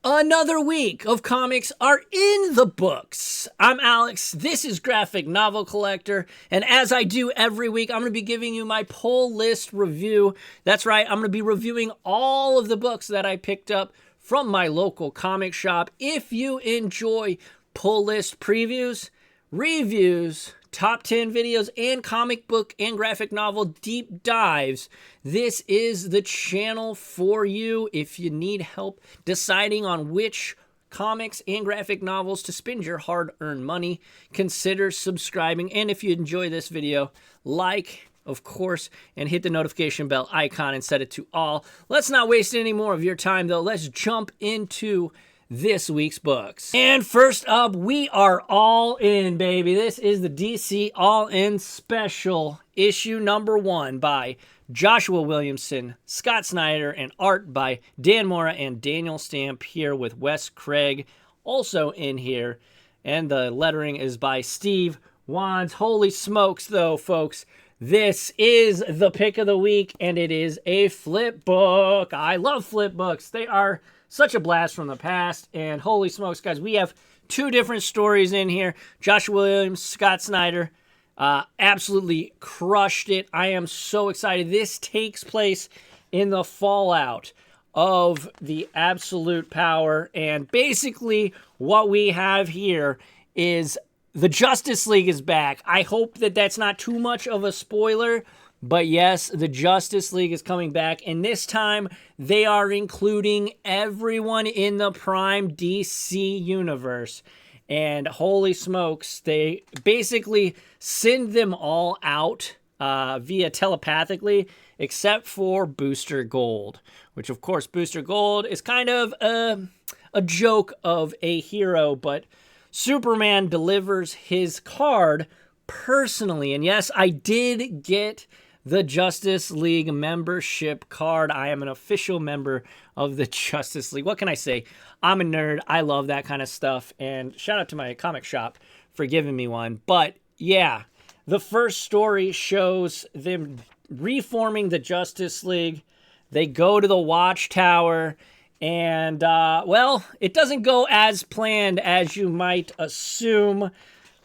Another week of comics are in the books. I'm Alex, this is Graphic Novel Collector, and as I do every week, I'm going to be giving you my pull list review. That's right, I'm going to be reviewing all of the books that I picked up from my local comic shop. If you enjoy pull list previews, reviews, top 10 videos, and comic book and graphic novel deep dives, this is the channel for you. If you need help deciding on which comics and graphic novels to spend your hard-earned money, consider subscribing. And if you enjoy this video, like, of course, and hit the notification bell icon and set it to all. Let's not waste any more of your time, though. Let's jump into this week's books. And first up, we are all in, baby. This is the DC All In Special, issue number 1 by Joshua Williamson, Scott Snyder, and art by Dan Mora and Daniel Stamp here with Wes Craig also in here. And the lettering is by Steve Wands. Holy smokes, though, folks. This is the pick of the week, and it is a flip book. I love flip books. They are such a blast from the past, and holy smokes, guys, we have 2 different stories in here. Joshua Williams, Scott Snyder, absolutely crushed it. I am so excited. This takes place in the fallout of the Absolute Power, and basically what we have here is the Justice League is back. I hope that that's not too much of a spoiler, but yes, the Justice League is coming back, and this time they are including everyone in the Prime DC universe. And holy smokes, they basically send them all out via telepathically, except for Booster Gold, which of course Booster Gold is kind of a joke of a hero, but Superman delivers his card personally. And yes, I did get the Justice League membership card. I am an official member of the Justice League. What can I say? I'm a nerd. I love that kind of stuff. And shout out to my comic shop for giving me one. But yeah, the first story shows them reforming the Justice League. They go to the Watchtower. And, well, it doesn't go as planned as you might assume.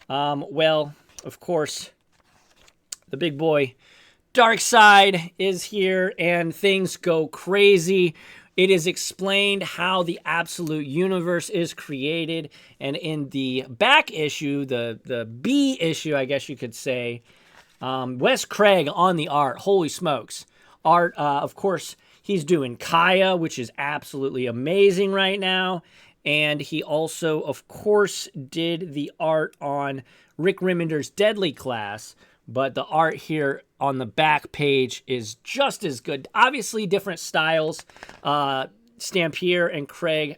Well, of course, the big boy Darkseid is here, and things go crazy. It is explained how the Absolute Universe is created, and in the back issue, the B issue, I guess you could say, Wes Craig on the art. Holy smokes. Art, of course, he's doing Kaya, which is absolutely amazing right now. And he also, of course, did the art on Rick Remender's Deadly Class. But the art here on the back page is just as good. Obviously, different styles. Stampier and Craig,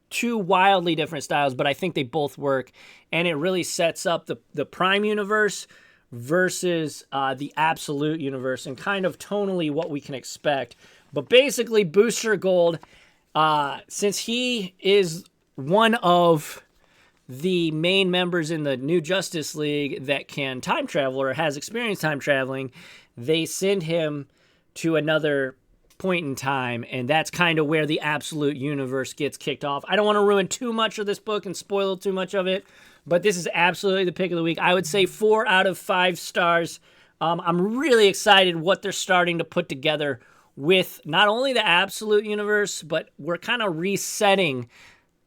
2 wildly different styles, but I think they both work. And it really sets up the Prime Universe versus the Absolute Universe and kind of tonally what we can expect. But basically, Booster Gold, since he is one of the main members in the new Justice League that can time travel or has experienced time traveling, they send him to another point in time, and that's kind of where the Absolute Universe gets kicked off. I don't want to ruin too much of this book and spoil too much of it, but this is absolutely the pick of the week. I would say 4 out of 5 stars. I'm really excited what they're starting to put together with not only the Absolute Universe, but we're kind of resetting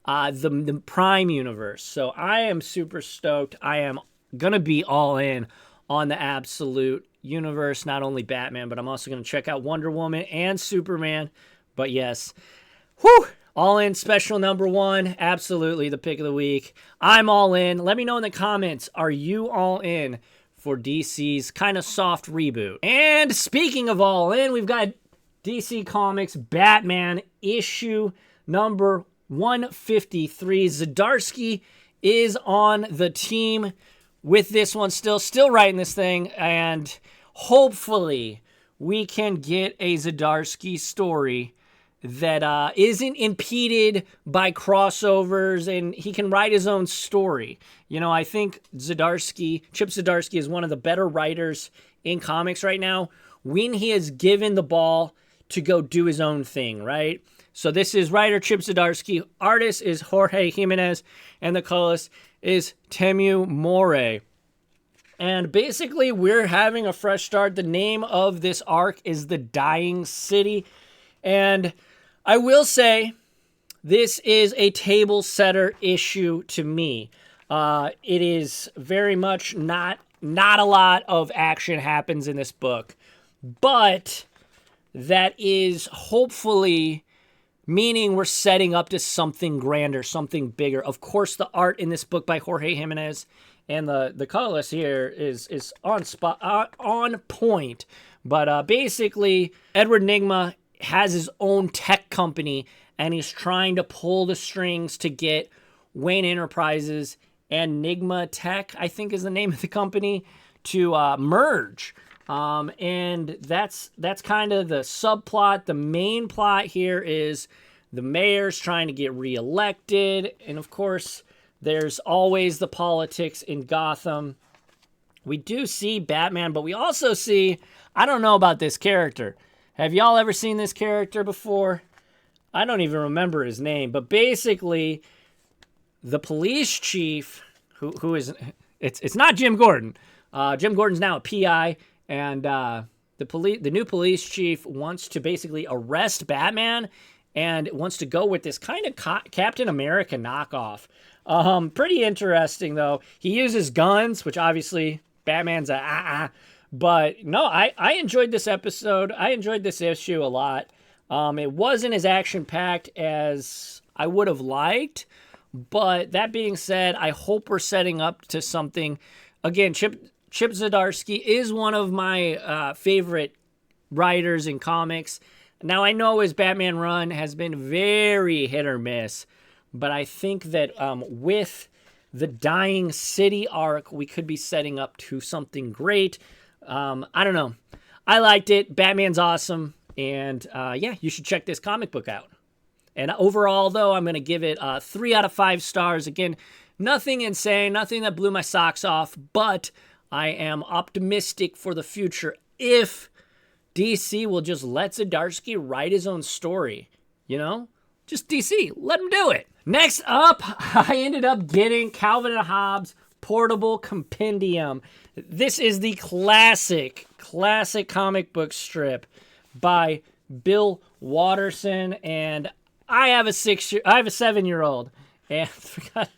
the Prime Universe. So I am super stoked. I am going to be all in on the Absolute Universe, not only Batman, but I'm also going to check out Wonder Woman and Superman. But yes, all in special number 1, absolutely the pick of the week. I'm all in. Let me know in the comments, are you all in for DC's kind of soft reboot? And speaking of all in, we've got DC Comics Batman issue number 153. Zdarsky is on the team with this one still writing this thing, and hopefully we can get a Zdarsky story that isn't impeded by crossovers, and he can write his own story. You know, I think Chip Zdarsky is one of the better writers in comics right now when he is given the ball to go do his own thing, right? So this is writer Chip Zdarsky, artist is Jorge Jimenez, and the colorist is Temu More. And basically, we're having a fresh start. The name of this arc is The Dying City. And I will say, this is a table setter issue to me. It is very much not a lot of action happens in this book. But that is hopefully meaning we're setting up to something grander, something bigger. Of course, the art in this book by Jorge Jimenez and the colorist here is on point. But basically, Edward Nygma has his own tech company, and he's trying to pull the strings to get Wayne Enterprises and Nygma Tech, I think is the name of the company, to merge. And that's kind of the subplot. The main plot here is the mayor's trying to get reelected. And of course, there's always the politics in Gotham. We do see Batman, but we also see, I don't know about this character. Have y'all ever seen this character before? I don't even remember his name, but basically the police chief who is, it's not Jim Gordon. Jim Gordon's now a PI. And the new police chief wants to basically arrest Batman and wants to go with this kind of Captain America knockoff. Pretty interesting, though. He uses guns, which obviously Batman's But no, I enjoyed this episode. I enjoyed this issue a lot. It wasn't as action-packed as I would have liked. But that being said, I hope we're setting up to something. Again, Chip Zdarsky is one of my favorite writers in comics. Now, I know his Batman run has been very hit or miss, but I think that with the Dying City arc, we could be setting up to something great. I don't know. I liked it. Batman's awesome. And yeah, you should check this comic book out. And overall, though, I'm going to give it 3 out of 5 stars. Again, nothing insane, nothing that blew my socks off, but I am optimistic for the future if DC will just let Zdarsky write his own story. You know? Just DC. Let him do it. Next up, I ended up getting Calvin and Hobbes Portable Compendium. This is the classic comic book strip by Bill Watterson, and I have a 7-year-old. And I forgot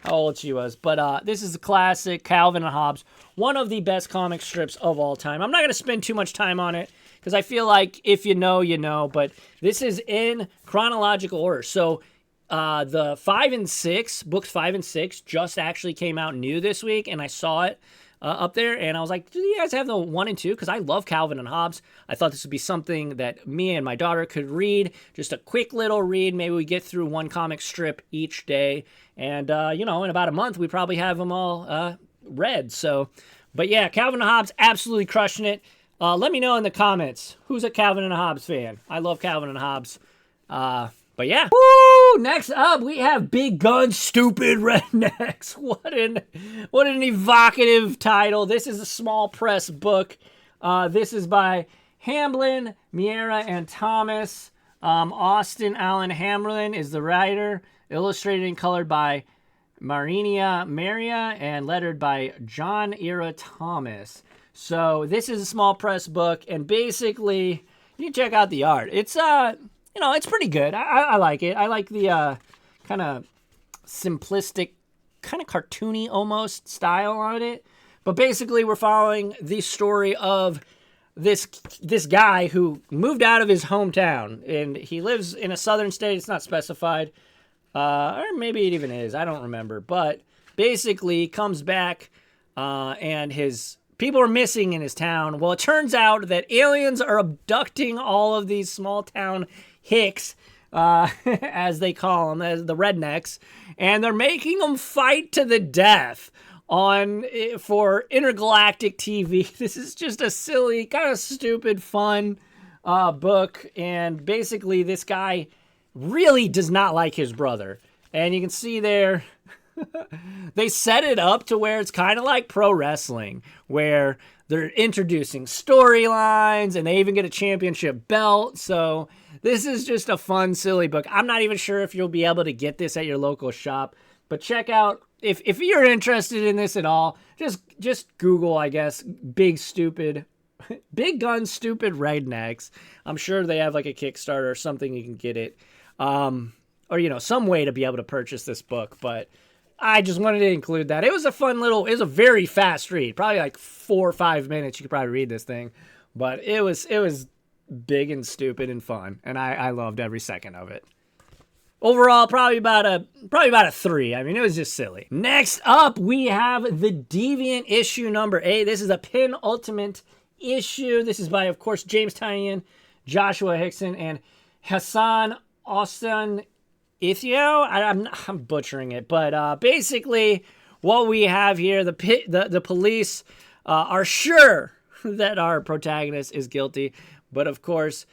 how old she was. But this is the classic Calvin and Hobbes. One of the best comic strips of all time. I'm not going to spend too much time on it because I feel like if you know, you know. But this is in chronological order. So the 5 and 6, books 5 and 6 just actually came out new this week. And I saw it up there. And I was like, do you guys have the 1 and 2? Because I love Calvin and Hobbes. I thought this would be something that me and my daughter could read. Just a quick little read. Maybe we get through one comic strip each day. And, you know, in about a month, we probably have them all read. So, but yeah, Calvin and Hobbes absolutely crushing it. Let me know in the comments, who's a Calvin and Hobbes fan? I love Calvin and Hobbes. But yeah. Woo! Next up, we have Big Gun Stupid Rednecks. What an evocative title. This is a small press book. This is by Hamblin, Miera, and Thomas. Austin Allen Hamlin is the writer. Illustrated and colored by Marinia Maria and lettered by John Ira Thomas. So this is a small press book, and basically, you can check out the art. It's you know, it's pretty good. I like it. I like the kind of simplistic, kind of cartoony almost style on it. But basically, we're following the story of this guy who moved out of his hometown, and he lives in a southern state. It's not specified, or maybe it even is. I don't remember. But basically, he comes back, and his people are missing in his town. Well, it turns out that aliens are abducting all of these small town hicks, as they call them, as the rednecks, and they're making them fight to the death for intergalactic TV. This is just a silly, kind of stupid, fun book, and basically this guy really does not like his brother, and you can see there they set it up to where it's kind of like pro wrestling, where they're introducing storylines, and they even get a championship belt. So This is just a fun, silly book. I'm not even sure if you'll be able to get this at your local shop, but check out, if you're interested in this at all, just Google, I guess, Big Gun Stupid Rednecks. I'm sure they have like a Kickstarter or something you can get it. Or, you know, some way to be able to purchase this book, but I just wanted to include that. It was a fun little, it was a very fast read, probably like 4 or 5 minutes. You could probably read this thing, but it was big and stupid and fun, and I loved every second of it. Overall, probably about a 3. I mean, it was just silly. Next up, we have the Deviant issue number 8. This is a penultimate issue. This is by, of course, James Tynion, Joshua Hickson, and Hassan Austin Ithio. I'm butchering it, but basically, what we have here, the police are sure that our protagonist is guilty, but of course,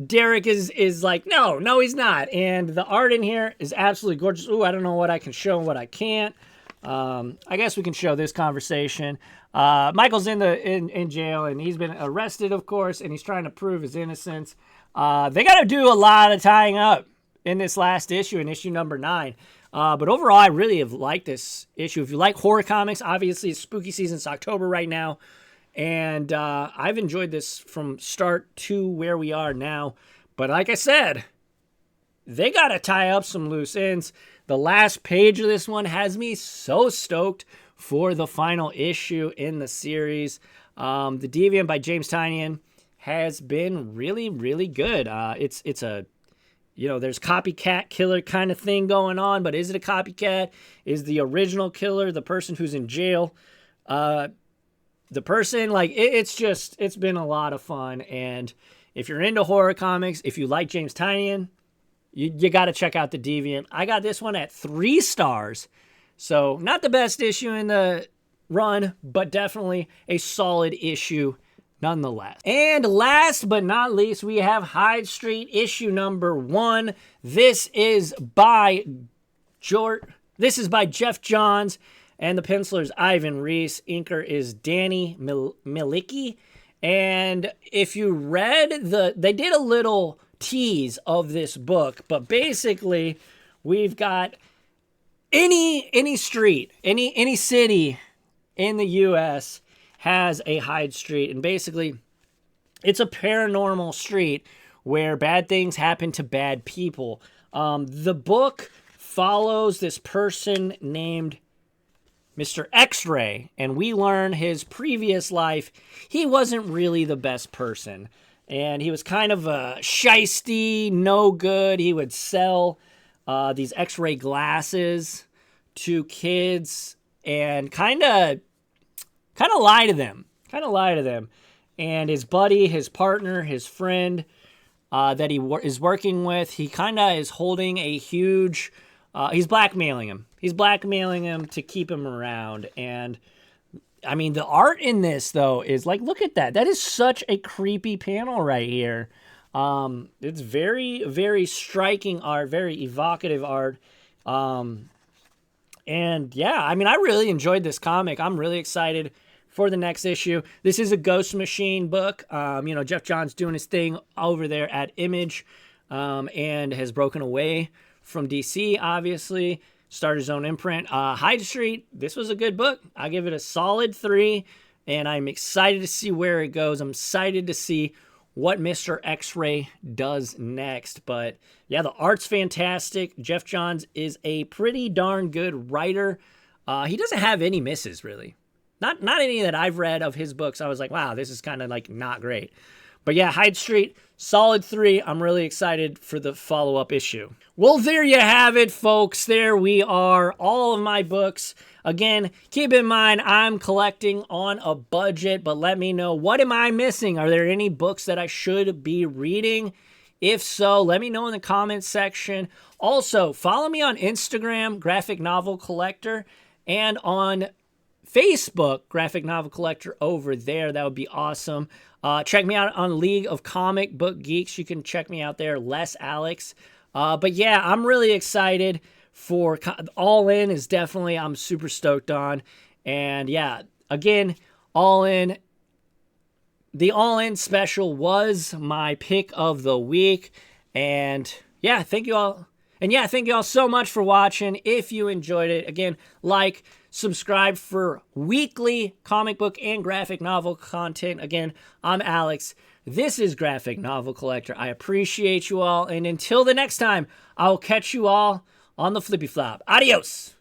Derek is like, no, he's not. And the art in here is absolutely gorgeous. Ooh, I don't know what I can show and what I can't. I guess we can show this conversation. Michael's in jail, and he's been arrested, of course, and he's trying to prove his innocence. They got to do a lot of tying up in this last issue, in issue number 9. But overall, I really have liked this issue. If you like horror comics, obviously it's spooky season. It's October right now. And I've enjoyed this from start to where we are now. But like I said, they got to tie up some loose ends. The last page of this one has me so stoked for the final issue in the series. The Deviant by James Tynion has been really, really good. It's a, you know, there's copycat killer kind of thing going on, but is it a copycat? Is the original killer the person who's in jail? The person, like, it's been a lot of fun. And if you're into horror comics, if you like James Tynion, you got to check out the Deviant. I got this one at 3 stars. So not the best issue in the run, but definitely a solid issue nonetheless. And last but not least, we have Hyde Street issue number 1. This is by Jeff Johns. And the penciler's Ivan Reese. Inker is Danny Milicki. And if you read they did a little tease of this book, but basically we've got any street, any city in the U.S. has a Hyde Street. And basically it's a paranormal street where bad things happen to bad people. The book follows this person named Mr. X-Ray, and we learn his previous life, he wasn't really the best person. And he was kind of a shisty, no good. He would sell these X-ray glasses to kids and kind of lie to them. And his buddy, his partner, his friend that he is working with, he kind of is holding a huge... he's blackmailing him. He's blackmailing him to keep him around. And, I mean, the art in this, though, is like, look at that. That is such a creepy panel right here. It's very, very striking art, very evocative art. And, yeah, I mean, I really enjoyed this comic. I'm really excited for the next issue. This is a Ghost Machine book. You know, Jeff Johns doing his thing over there at Image and has broken away from DC, obviously, started his own imprint. Hyde Street, this was a good book. I give it a solid 3, and I'm excited to see where it goes. I'm excited to see what Mr. X-Ray does next. But, yeah, the art's fantastic. Jeff Johns is a pretty darn good writer. He doesn't have any misses, really. Not any that I've read of his books. I was like, wow, this is kind of, like, not great. But yeah, Hyde Street, solid 3. I'm really excited for the follow-up issue. Well, there you have it, folks. There we are. All of my books. Again, keep in mind, I'm collecting on a budget, but let me know, what am I missing? Are there any books that I should be reading? If so, let me know in the comments section. Also, follow me on Instagram, Graphic Novel Collector, and on Facebook, Graphic Novel Collector over there. That would be awesome. Check me out on League of Comic Book Geeks. You can check me out there, Les Alex. But yeah, I'm really excited for All In is definitely, I'm super stoked on. And yeah, again, All In, the All-In special was my pick of the week. And yeah, thank you all. And yeah, thank you all so much for watching. If you enjoyed it, again, like, subscribe for weekly comic book and graphic novel content. Again, I'm Alex. This is Graphic Novel Collector. I appreciate you all. And until the next time, I'll catch you all on the flippy flop. Adios.